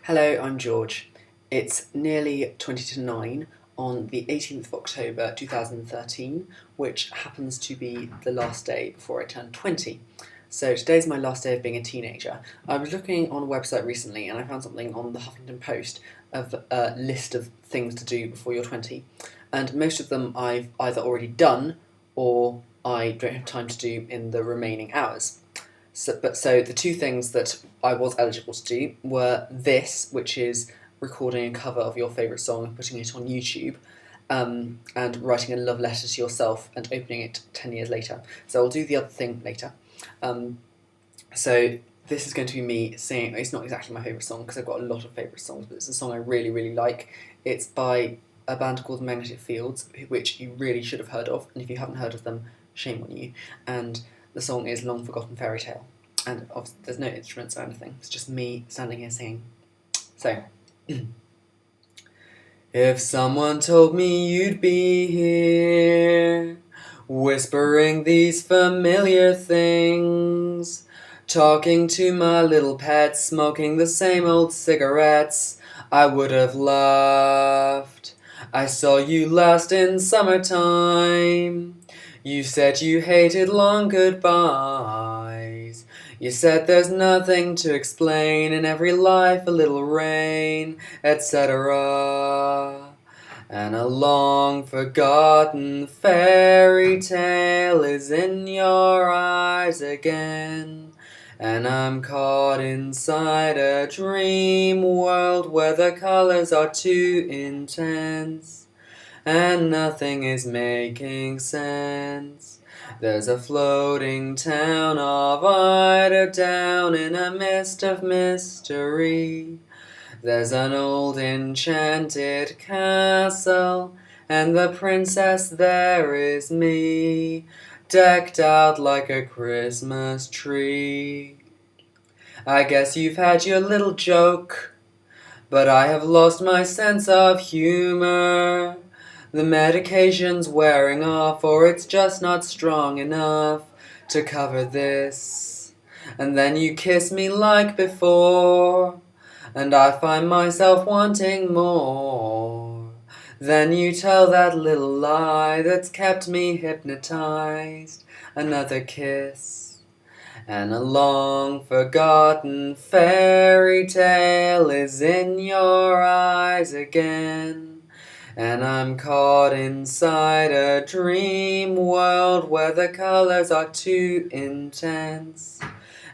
Hello, I'm George. It's nearly 20 to 9 on the 18th of October 2013, which happens to be the last day before I turn 20. So today's my last day of being a teenager. I was looking on a website recently and I found something on the Huffington Post of a list of things to do before you're 20. And most of them I've either already done or I don't have time to do in the remaining hours. So the two things that I was eligible to do were this, which is recording a cover of your favourite song and putting it on YouTube, and writing a love letter to yourself and opening it 10 years later. So I'll do the other thing later. So this is going to be me singing. It's not exactly my favourite song because I've got a lot of favourite songs, but it's a song I really, really like. It's by a band called Magnetic Fields, which you really should have heard of, and if you haven't heard of them, shame on you. And the song is Long-Forgotten Fairytale, and obviously there's no instruments or anything, it's just me standing here singing. So, if someone told me you'd be here, whispering these familiar things, talking to my little pets, smoking the same old cigarettes, I would have laughed. I saw you last in summertime. You said you hated long goodbyes. You said there's nothing to explain, in every life a little rain, etc. And a long-forgotten fairy tale is in your eyes again. And I'm caught inside a dream world where the colors are too intense and nothing is making sense. There's a floating town of eider down in a mist of mystery. There's an old enchanted castle, and the princess there is me, decked out like a Christmas tree. I guess you've had your little joke, but I have lost my sense of humor. The medication's wearing off, or it's just not strong enough to cover this. And then you kiss me like before, and I find myself wanting more. Then you tell that little lie that's kept me hypnotized. Another kiss, and a long-forgotten fairy tale is in your eyes again. And I'm caught inside a dream world where the colors are too intense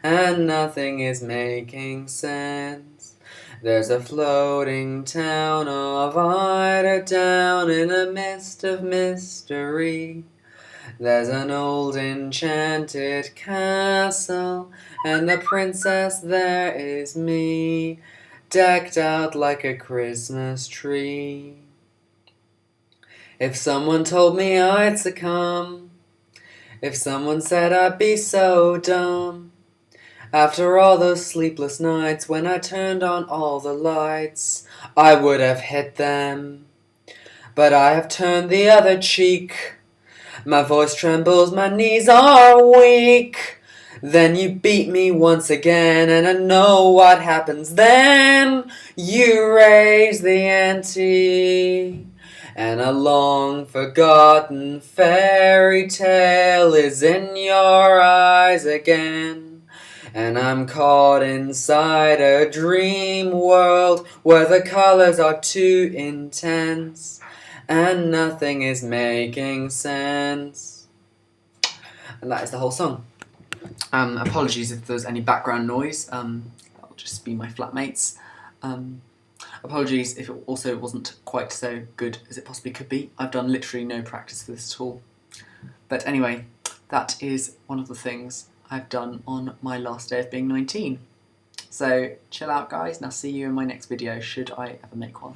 and nothing is making sense. There's a floating town of eider down in a mist of mystery. There's an old enchanted castle, and the princess there is me, decked out like a Christmas tree. If someone told me I'd succumb, if someone said I'd be so dumb, after all those sleepless nights when I turned on all the lights, I would have hit them. But I have turned the other cheek. My voice trembles, my knees are weak. Then you beat me once again, and I know what happens then. You raise the ante, and a long-forgotten fairy tale is in your eyes again. And I'm caught inside a dream world where the colors are too intense and nothing is making sense. And that is the whole song. Apologies if there's any background noise. That'll just be my flatmates. Apologies if it also wasn't quite so good as it possibly could be. I've done literally no practice for this at all. But anyway, that is one of the things I've done on my last day of being 19. So chill out guys, and I'll see you in my next video, should I ever make one.